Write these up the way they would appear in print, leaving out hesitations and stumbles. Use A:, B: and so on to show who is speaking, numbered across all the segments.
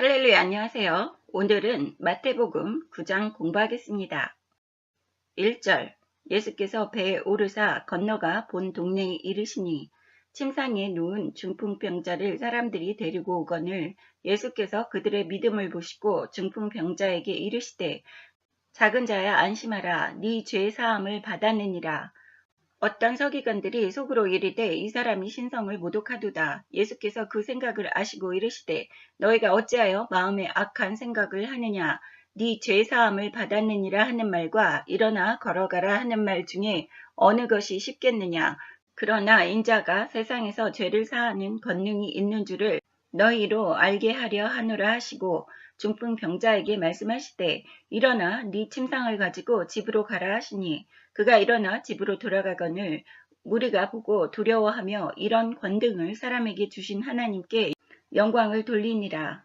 A: 할렐루야, 안녕하세요. 오늘은 마태복음 9장 공부하겠습니다. 1절, 예수께서 배에 오르사 건너가 본 동네에 이르시니 침상에 누운 중풍병자를 사람들이 데리고 오거늘 예수께서 그들의 믿음을 보시고 중풍병자에게 이르시되 작은 자야 안심하라, 네 죄 사함을 받았느니라. 어떤 서기관들이 속으로 이르되 이 사람이 신성을 모독하도다. 예수께서 그 생각을 아시고 이르시되 너희가 어찌하여 마음에 악한 생각을 하느냐. 네 죄사함을 받았느니라 하는 말과 일어나 걸어가라 하는 말 중에 어느 것이 쉽겠느냐. 그러나 인자가 세상에서 죄를 사하는 권능이 있는 줄을 너희로 알게 하려 하노라 하시고 중풍병자에게 말씀하시되 일어나 네 침상을 가지고 집으로 가라 하시니 그가 일어나 집으로 돌아가거늘 무리가 보고 두려워하며 이런 권능을 사람에게 주신 하나님께 영광을 돌리니라.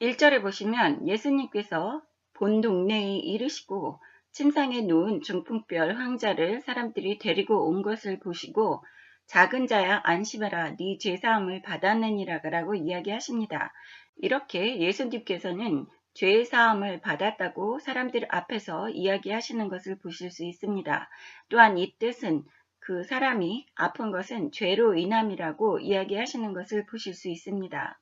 A: 1절에 보시면 예수님께서 본 동네에 이르시고 침상에 누운 중풍병 환자를 사람들이 데리고 온 것을 보시고 작은 자야 안심하라, 네 죄사함을 받았느니라 라고 이야기하십니다. 이렇게 예수님께서는 죄사함을 받았다고 사람들 앞에서 이야기하시는 것을 보실 수 있습니다. 또한 이 뜻은 그 사람이 아픈 것은 죄로 인함이라고 이야기하시는 것을 보실 수 있습니다.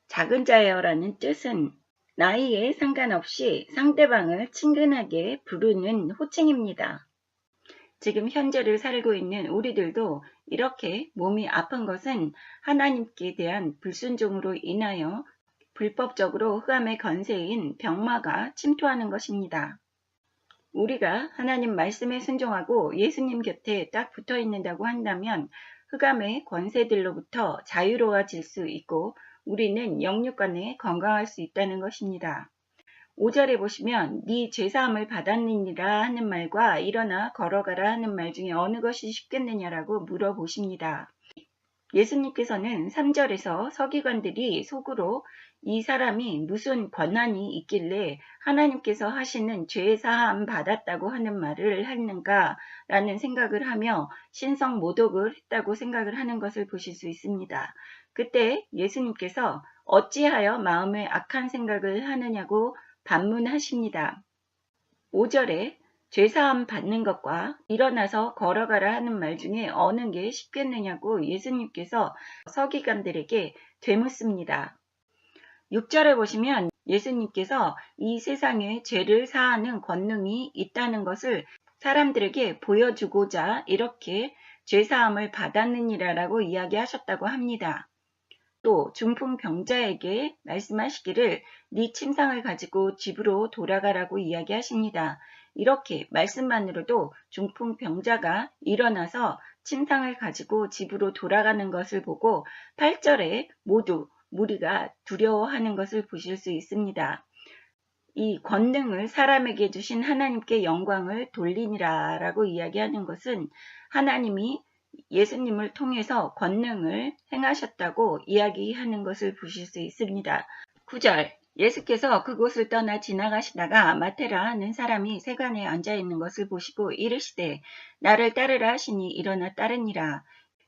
A: 작은 자여라는 뜻은 나이에 상관없이 상대방을 친근하게 부르는 호칭입니다. 지금 현재를 살고 있는 우리들도 이렇게 몸이 아픈 것은 하나님께 대한 불순종으로 인하여 불법적으로 흑암의 권세인 병마가 침투하는 것입니다. 우리가 하나님 말씀에 순종하고 예수님 곁에 딱 붙어 있는다고 한다면 흑암의 권세들로부터 자유로워질 수 있고 우리는 영육간에 건강할 수 있다는 것입니다. 5절에 보시면 네 죄사함을 받았느니라 하는 말과 일어나 걸어가라 하는 말 중에 어느 것이 쉽겠느냐라고 물어보십니다. 예수님께서는 3절에서 서기관들이 속으로 이 사람이 무슨 권한이 있길래 하나님께서 하시는 죄사함 받았다고 하는 말을 했는가 라는 생각을 하며 신성 모독을 했다고 생각을 하는 것을 보실 수 있습니다. 그때 예수님께서 어찌하여 마음에 악한 생각을 하느냐고 반문하십니다. 5절에 죄사함 받는 것과 일어나서 걸어가라 하는 말 중에 어느 게 쉽겠느냐고 예수님께서 서기관들에게 되묻습니다. 6절에 보시면 예수님께서 이 세상에 죄를 사하는 권능이 있다는 것을 사람들에게 보여주고자 이렇게 죄사함을 받았느니라라고 이야기하셨다고 합니다. 또 중풍병자에게 말씀하시기를 네 침상을 가지고 집으로 돌아가라고 이야기하십니다. 이렇게 말씀만으로도 중풍병자가 일어나서 침상을 가지고 집으로 돌아가는 것을 보고 8절에 모두 무리가 두려워하는 것을 보실 수 있습니다. 이 권능을 사람에게 주신 하나님께 영광을 돌리니라 라고 이야기하는 것은 하나님이 예수님을 통해서 권능을 행하셨다고 이야기하는 것을 보실 수 있습니다. 9절 예수께서 그곳을 떠나 지나가시다가 마테라 하는 사람이 세관에 앉아있는 것을 보시고 이르시되 나를 따르라 하시니 일어나 따르니라.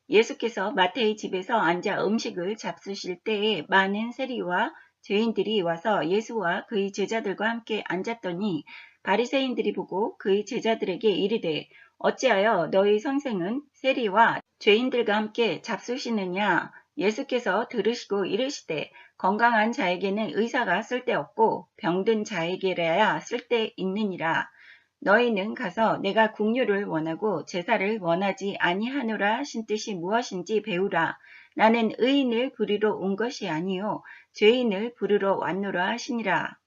A: 예수께서 마태의 집에서 앉아 음식을 잡수실 때에 많은 세리와 죄인들이 와서 예수와 그의 제자들과 함께 앉았더니 바리새인들이 보고 그의 제자들에게 이르되 어찌하여 너희 선생은 세리와 죄인들과 함께 잡수시느냐. 예수께서 들으시고 이르시되 건강한 자에게는 의사가 쓸데없고 병든 자에게라야 쓸데있느니라. 너희는 가서 내가 긍휼을 원하고 제사를 원하지 아니하노라 하신 뜻이 무엇인지 배우라. 나는 의인을 부르러 온 것이 아니요 죄인을 부르러 왔노라 하시니라.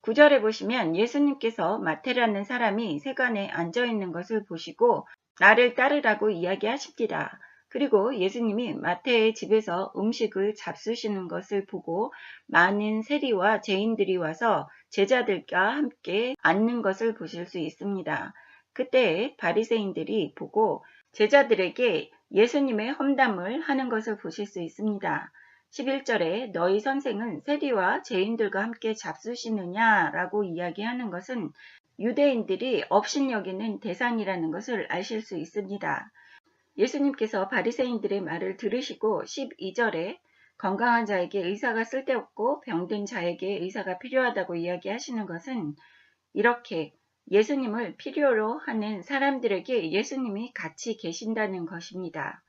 A: 9절에 보시면 예수님께서 마태라는 사람이 세관에 앉아있는 것을 보시고 나를 따르라고 이야기하십니다. 그리고 예수님이 마태의 집에서 음식을 잡수시는 것을 보고 많은 세리와 죄인들이 와서 제자들과 함께 앉는 것을 보실 수 있습니다. 그때 바리새인들이 보고 제자들에게 예수님의 험담을 하는 것을 보실 수 있습니다. 11절에 너희 선생은 세리와 죄인들과 함께 잡수시느냐 라고 이야기하는 것은 유대인들이 업신여기는 대상이라는 것을 아실 수 있습니다. 예수님께서 바리새인들의 말을 들으시고 12절에 건강한 자에게 의사가 쓸데없고 병든 자에게 의사가 필요하다고 이야기하시는 것은 이렇게 예수님을 필요로 하는 사람들에게 예수님이 같이 계신다는 것입니다.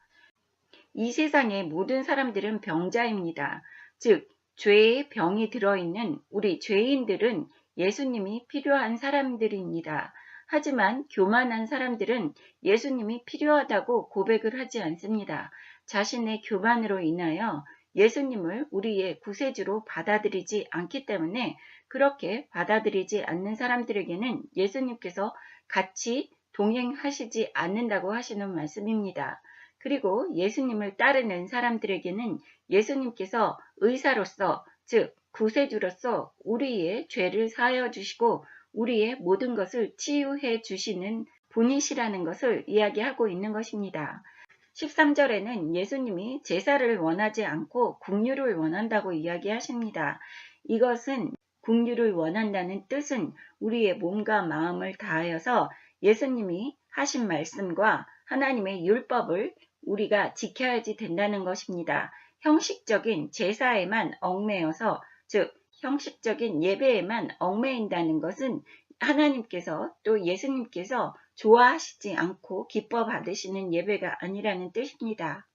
A: 이 세상의 모든 사람들은 병자입니다. 즉, 죄의 병이 들어있는 우리 죄인들은 예수님이 필요한 사람들입니다. 하지만 교만한 사람들은 예수님이 필요하다고 고백을 하지 않습니다. 자신의 교만으로 인하여 예수님을 우리의 구세주로 받아들이지 않기 때문에 그렇게 받아들이지 않는 사람들에게는 예수님께서 같이 동행하시지 않는다고 하시는 말씀입니다. 그리고 예수님을 따르는 사람들에게는 예수님께서 의사로서, 즉 구세주로서 우리의 죄를 사하여 주시고 우리의 모든 것을 치유해 주시는 분이시라는 것을 이야기하고 있는 것입니다. 13절에는 예수님이 제사를 원하지 않고 긍휼을 원한다고 이야기하십니다. 이것은 긍휼을 원한다는 뜻은 우리의 몸과 마음을 다하여서 예수님이 하신 말씀과 하나님의 율법을 우리가 지켜야지 된다는 것입니다. 형식적인 제사에만 얽매여서, 즉 형식적인 예배에만 얽매인다는 것은 하나님께서 또 예수님께서 좋아하시지 않고 기뻐 받으시는 예배가 아니라는 뜻입니다.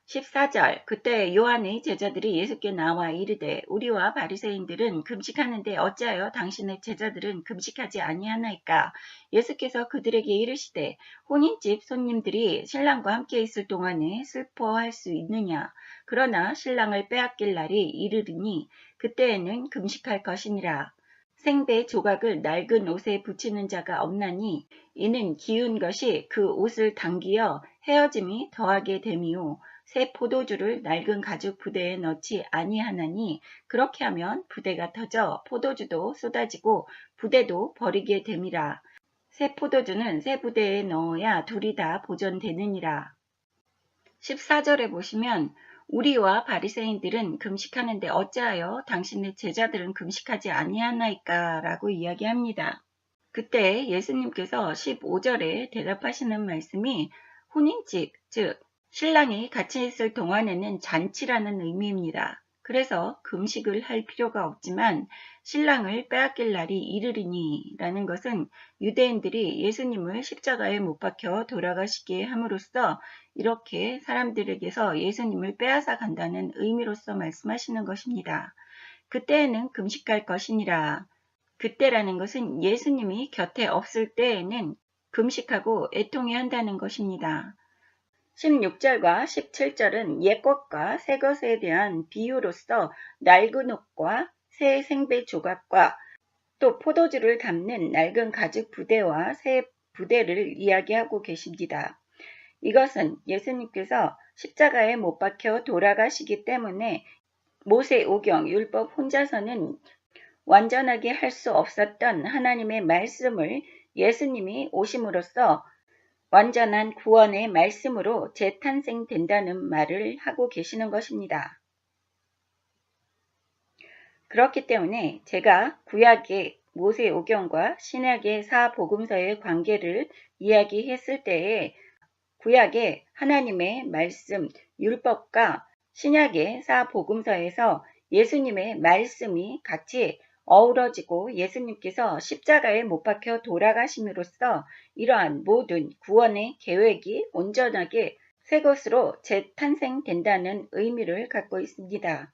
A: 14절 그때 요한의 제자들이 예수께 나와 이르되 우리와 바리새인들은 금식하는데 어찌하여 당신의 제자들은 금식하지 아니하나이까. 예수께서 그들에게 이르시되 혼인집 손님들이 신랑과 함께 있을 동안에 슬퍼할 수 있느냐. 그러나 신랑을 빼앗길 날이 이르리니 그때에는 금식할 것이니라. 생배 조각을 낡은 옷에 붙이는 자가 없나니 이는 기운 것이 그 옷을 당기어 헤어짐이 더하게 됨이요 새 포도주를 낡은 가죽 부대에 넣지 아니하나니 그렇게 하면 부대가 터져 포도주도 쏟아지고 부대도 버리게 됨이라. 새 포도주는 새 부대에 넣어야 둘이 다 보존되느니라. 14절에 보시면 우리와 바리새인들은 금식하는데 어찌하여 당신의 제자들은 금식하지 아니하나이까 라고 이야기합니다. 그때 예수님께서 15절에 대답하시는 말씀이 혼인집, 즉 신랑이 같이 있을 동안에는 잔치라는 의미입니다. 그래서 금식을 할 필요가 없지만 신랑을 빼앗길 날이 이르리니 라는 것은 유대인들이 예수님을 십자가에 못 박혀 돌아가시게 함으로써 이렇게 사람들에게서 예수님을 빼앗아 간다는 의미로서 말씀하시는 것입니다. 그때에는 금식할 것이니라. 그때라는 것은 예수님이 곁에 없을 때에는 금식하고 애통해야 한다는 것입니다. 16절과 17절은 옛것과 새것에 대한 비유로서 낡은 옷과 새 생배 조각과 또 포도주를 담는 낡은 가죽 부대와 새 부대를 이야기하고 계십니다. 이것은 예수님께서 십자가에 못 박혀 돌아가시기 때문에 모세오경 율법 혼자서는 완전하게 할 수 없었던 하나님의 말씀을 예수님이 오심으로써 완전한 구원의 말씀으로 재탄생된다는 말을 하고 계시는 것입니다. 그렇기 때문에 제가 구약의 모세오경과 신약의 사복음서의 관계를 이야기했을 때에 구약의 하나님의 말씀, 율법과 신약의 사복음서에서 예수님의 말씀이 같이 어우러지고 예수님께서 십자가에 못 박혀 돌아가심으로써 이러한 모든 구원의 계획이 온전하게 새 것으로 재탄생된다는 의미를 갖고 있습니다.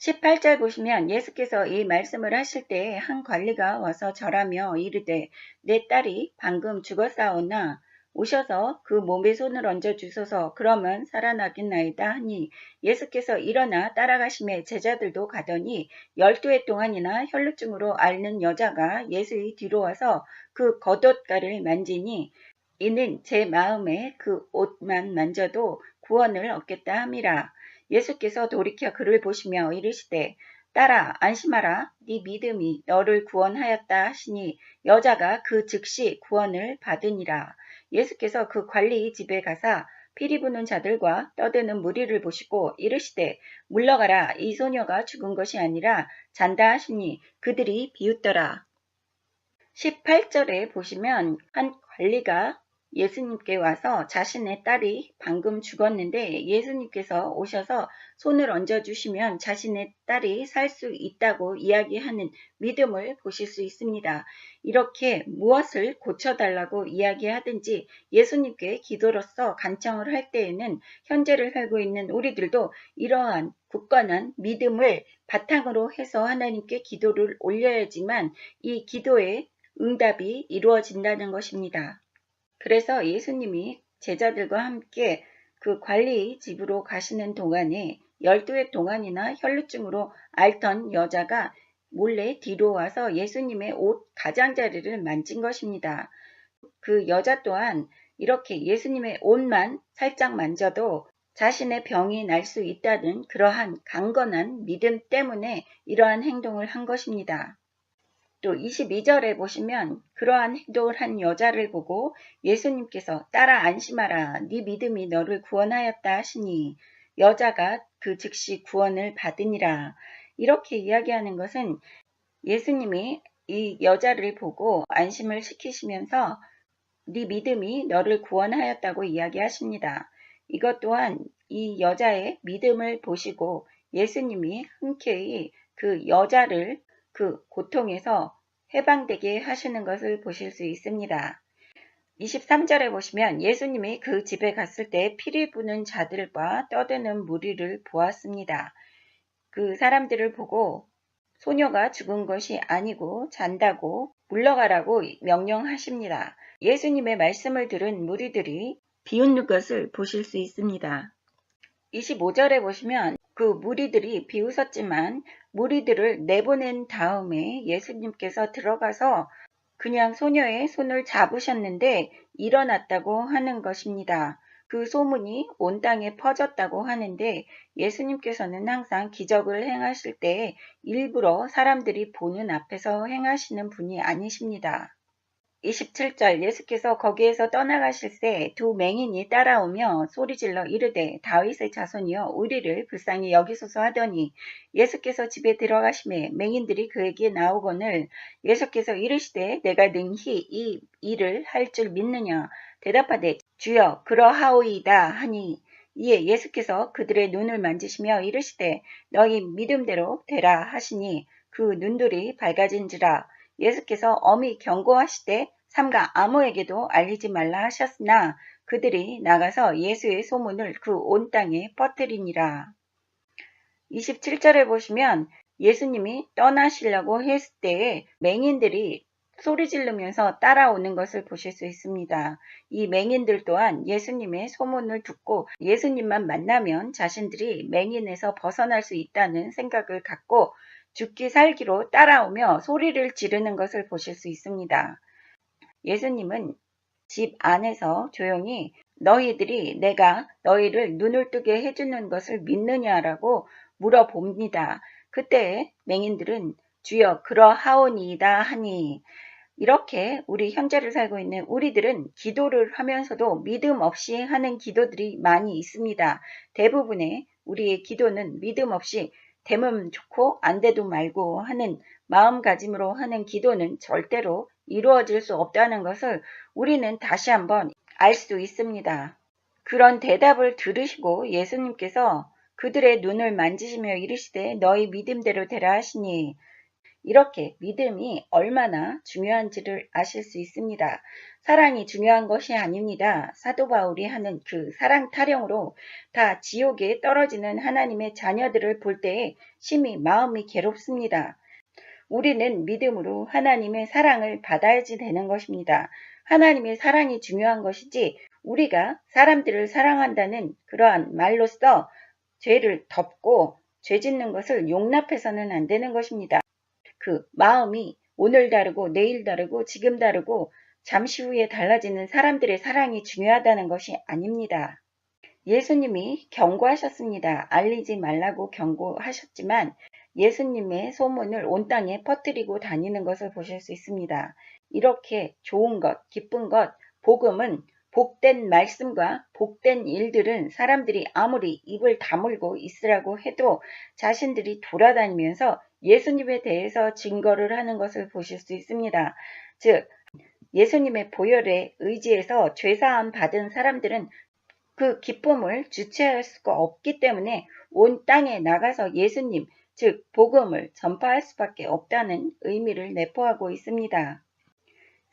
A: 18절 보시면 예수께서 이 말씀을 하실 때에 한 관리가 와서 절하며 이르되 내 딸이 방금 죽었사오나 오셔서 그 몸에 손을 얹어 주소서 그러면 살아나겠나이다 하니 예수께서 일어나 따라가심에 제자들도 가더니 12해 동안이나 혈루증으로 앓는 여자가 예수의 뒤로 와서 그 겉옷가를 만지니 이는 제 마음에 그 옷만 만져도 구원을 얻겠다 함이라. 예수께서 돌이켜 그를 보시며 이르시되 딸아 안심하라 네 믿음이 너를 구원하였다 하시니 여자가 그 즉시 구원을 받으니라. 예수께서 그 관리 집에 가사 피리 부는 자들과 떠드는 무리를 보시고 이르시되 물러가라 이 소녀가 죽은 것이 아니라 잔다 하시니 그들이 비웃더라. 18절에 보시면 한 관리가 예수님께 와서 자신의 딸이 방금 죽었는데 예수님께서 오셔서 손을 얹어주시면 자신의 딸이 살 수 있다고 이야기하는 믿음을 보실 수 있습니다. 이렇게 무엇을 고쳐달라고 이야기하든지 예수님께 기도로서 간청을 할 때에는 현재를 살고 있는 우리들도 이러한 굳건한 믿음을 바탕으로 해서 하나님께 기도를 올려야지만 이 기도의 응답이 이루어진다는 것입니다. 그래서 예수님이 제자들과 함께 그 관리 집으로 가시는 동안에 12해 동안이나 혈루증으로 앓던 여자가 몰래 뒤로 와서 예수님의 옷 가장자리를 만진 것입니다. 그 여자 또한 이렇게 예수님의 옷만 살짝 만져도 자신의 병이 날 수 있다는 그러한 강건한 믿음 때문에 이러한 행동을 한 것입니다. 또 22절에 보시면 그러한 행동을 한 여자를 보고 예수님께서 따라 안심하라 네 믿음이 너를 구원하였다 하시니 여자가 그 즉시 구원을 받으니라. 이렇게 이야기하는 것은 예수님이 이 여자를 보고 안심을 시키시면서 네 믿음이 너를 구원하였다고 이야기하십니다. 이것 또한 이 여자의 믿음을 보시고 예수님이 흔쾌히 그 여자를 그 고통에서 해방되게 하시는 것을 보실 수 있습니다. 23절에 보시면 예수님이 그 집에 갔을 때 피리 부는 자들과 떠드는 무리를 보았습니다. 그 사람들을 보고 소녀가 죽은 것이 아니고 잔다고 물러가라고 명령하십니다. 예수님의 말씀을 들은 무리들이 비웃는 것을 보실 수 있습니다. 25절에 보시면 그 무리들이 비웃었지만 무리들을 내보낸 다음에 예수님께서 들어가서 그냥 소녀의 손을 잡으셨는데 일어났다고 하는 것입니다. 그 소문이 온 땅에 퍼졌다고 하는데 예수님께서는 항상 기적을 행하실 때 일부러 사람들이 보는 앞에서 행하시는 분이 아니십니다. 27절 예수께서 거기에서 떠나가실새 두 맹인이 따라오며 소리질러 이르되 다윗의 자손이여 우리를 불쌍히 여기소서 하더니 예수께서 집에 들어가심에 맹인들이 그에게 나오거늘 예수께서 이르시되 내가 능히 이 일을 할 줄 믿느냐 대답하되 주여 그러하오이다 하니 이에 예수께서 그들의 눈을 만지시며 이르시되 너희 믿음대로 되라 하시니 그 눈들이 밝아진지라. 예수께서 엄히 경고하시되 삼가 아무에게도 알리지 말라 하셨으나 그들이 나가서 예수의 소문을 그 온 땅에 퍼뜨리니라. 27절에 보시면 예수님이 떠나시려고 했을 때에 맹인들이 소리 지르면서 따라오는 것을 보실 수 있습니다. 이 맹인들 또한 예수님의 소문을 듣고 예수님만 만나면 자신들이 맹인에서 벗어날 수 있다는 생각을 갖고 죽기 살기로 따라오며 소리를 지르는 것을 보실 수 있습니다. 예수님은 집 안에서 조용히 너희들이 내가 너희를 눈을 뜨게 해주는 것을 믿느냐라고 물어봅니다. 그때 맹인들은 주여 그러하오니이다 하니 이렇게 우리 현재를 살고 있는 우리들은 기도를 하면서도 믿음 없이 하는 기도들이 많이 있습니다. 대부분의 우리의 기도는 믿음 없이 되면 좋고 안 돼도 말고 하는 마음가짐으로 하는 기도는 절대로 이루어질 수 없다는 것을 우리는 다시 한번 알 수 있습니다. 그런 대답을 들으시고 예수님께서 그들의 눈을 만지시며 이르시되 너희 믿음대로 되라 하시니 이렇게 믿음이 얼마나 중요한지를 아실 수 있습니다. 사랑이 중요한 것이 아닙니다. 사도 바울이 하는 그 사랑 타령으로 다 지옥에 떨어지는 하나님의 자녀들을 볼 때에 심히 마음이 괴롭습니다. 우리는 믿음으로 하나님의 사랑을 받아야지 되는 것입니다. 하나님의 사랑이 중요한 것이지 우리가 사람들을 사랑한다는 그러한 말로써 죄를 덮고 죄 짓는 것을 용납해서는 안 되는 것입니다. 그 마음이 오늘 다르고 내일 다르고 지금 다르고 잠시 후에 달라지는 사람들의 사랑이 중요하다는 것이 아닙니다. 예수님이 경고하셨습니다. 알리지 말라고 경고하셨지만 예수님의 소문을 온 땅에 퍼뜨리고 다니는 것을 보실 수 있습니다. 이렇게 좋은 것, 기쁜 것, 복음은 복된 말씀과 복된 일들은 사람들이 아무리 입을 다물고 있으라고 해도 자신들이 돌아다니면서 예수님에 대해서 증거를 하는 것을 보실 수 있습니다. 즉 예수님의 보혈에 의지해서 죄사함 받은 사람들은 그 기쁨을 주체할 수가 없기 때문에 온 땅에 나가서 예수님, 즉 복음을 전파할 수밖에 없다는 의미를 내포하고 있습니다.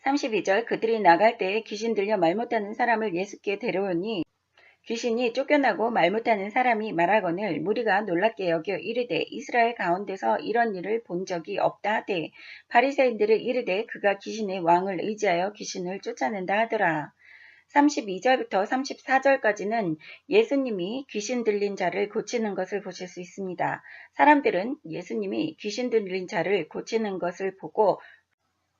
A: 32절 그들이 나갈 때에 귀신 들려 말 못하는 사람을 예수께 데려오니 귀신이 쫓겨나고 말 못하는 사람이 말하거늘 무리가 놀랍게 여겨 이르되 이스라엘 가운데서 이런 일을 본 적이 없다 하되 바리새인들을 이르되 그가 귀신의 왕을 의지하여 귀신을 쫓아낸다 하더라. 32절부터 34절까지는 예수님이 귀신 들린 자를 고치는 것을 보실 수 있습니다. 사람들은 예수님이 귀신 들린 자를 고치는 것을 보고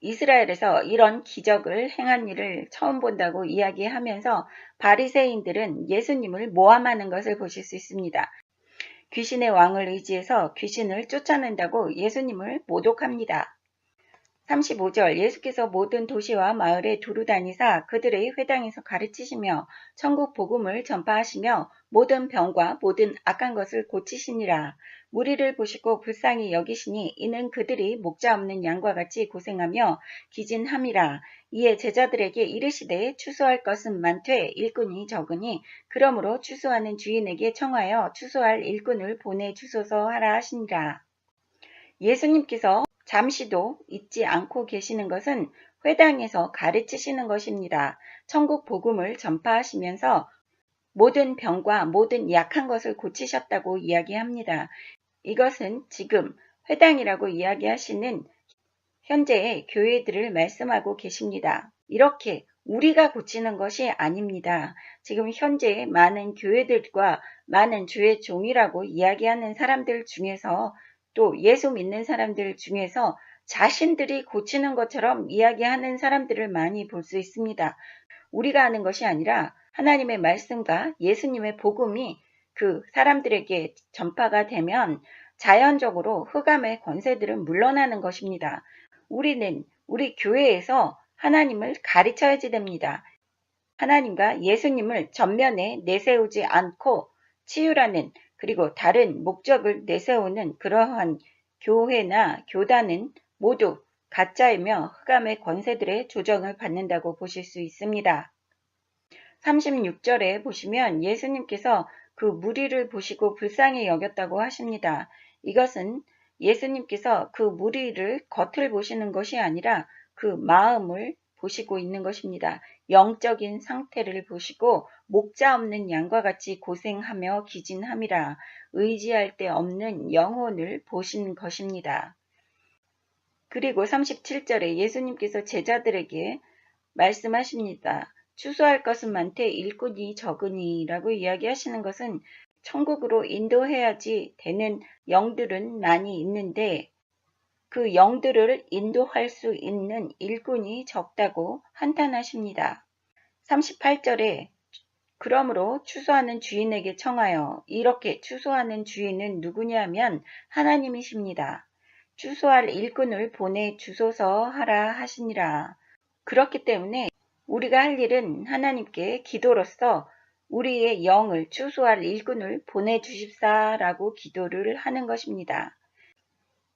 A: 이스라엘에서 이런 기적을 행한 일을 처음 본다고 이야기하면서 바리새인들은 예수님을 모함하는 것을 보실 수 있습니다. 귀신의 왕을 의지해서 귀신을 쫓아낸다고 예수님을 모독합니다. 35절 예수께서 모든 도시와 마을에 두루 다니사 그들의 회당에서 가르치시며 천국 복음을 전파하시며 모든 병과 모든 악한 것을 고치시니라. 무리를 보시고 불쌍히 여기시니 이는 그들이 목자 없는 양과 같이 고생하며 기진함이라. 이에 제자들에게 이르시되 추수할 것은 많되 일꾼이 적으니 그러므로 추수하는 주인에게 청하여 추수할 일꾼을 보내주소서 하라 하시니라. 예수님께서 잠시도 잊지 않고 계시는 것은 회당에서 가르치시는 것입니다. 천국 복음을 전파하시면서 모든 병과 모든 약한 것을 고치셨다고 이야기합니다. 이것은 지금 회당이라고 이야기하시는 현재의 교회들을 말씀하고 계십니다. 이렇게 우리가 고치는 것이 아닙니다. 지금 현재 많은 교회들과 많은 주의 종이라고 이야기하는 사람들 중에서 또 예수 믿는 사람들 중에서 자신들이 고치는 것처럼 이야기하는 사람들을 많이 볼 수 있습니다. 우리가 하는 것이 아니라 하나님의 말씀과 예수님의 복음이 그 사람들에게 전파가 되면 자연적으로 흑암의 권세들은 물러나는 것입니다. 우리는 우리 교회에서 하나님을 가르쳐야지 됩니다. 하나님과 예수님을 전면에 내세우지 않고 치유라는 그리고 다른 목적을 내세우는 그러한 교회나 교단은 모두 가짜이며 흑암의 권세들의 조정을 받는다고 보실 수 있습니다. 36절에 보시면 예수님께서 그 무리를 보시고 불쌍히 여겼다고 하십니다. 이것은 예수님께서 그 무리를 겉을 보시는 것이 아니라 그 마음을 보시고 있는 것입니다. 영적인 상태를 보시고 목자 없는 양과 같이 고생하며 기진함이라 의지할 데 없는 영혼을 보신 것입니다. 그리고 37절에 예수님께서 제자들에게 말씀하십니다. 추수할 것은 많되 일꾼이 적으니 라고 이야기하시는 것은 천국으로 인도해야지 되는 영들은 많이 있는데 그 영들을 인도할 수 있는 일꾼이 적다고 한탄하십니다. 38절에 그러므로 추수하는 주인에게 청하여 이렇게 추수하는 주인은 누구냐면 하나님이십니다. 추수할 일꾼을 보내주소서 하라 하시니라. 그렇기 때문에 우리가 할 일은 하나님께 기도로서 우리의 영을 추수할 일꾼을 보내주십사라고 기도를 하는 것입니다.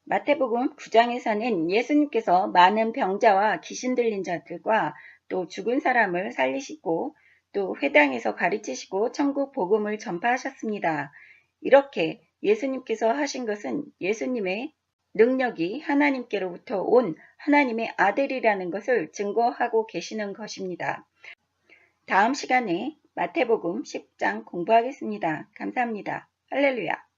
A: 마태복음 9장에서는 예수님께서 많은 병자와 귀신 들린 자들과 또 죽은 사람을 살리시고 또 회당에서 가르치시고 천국 복음을 전파하셨습니다. 이렇게 예수님께서 하신 것은 예수님의 능력이 하나님께로부터 온 하나님의 아들이라는 것을 증거하고 계시는 것입니다. 다음 시간에 마태복음 10장 공부하겠습니다. 감사합니다. 할렐루야.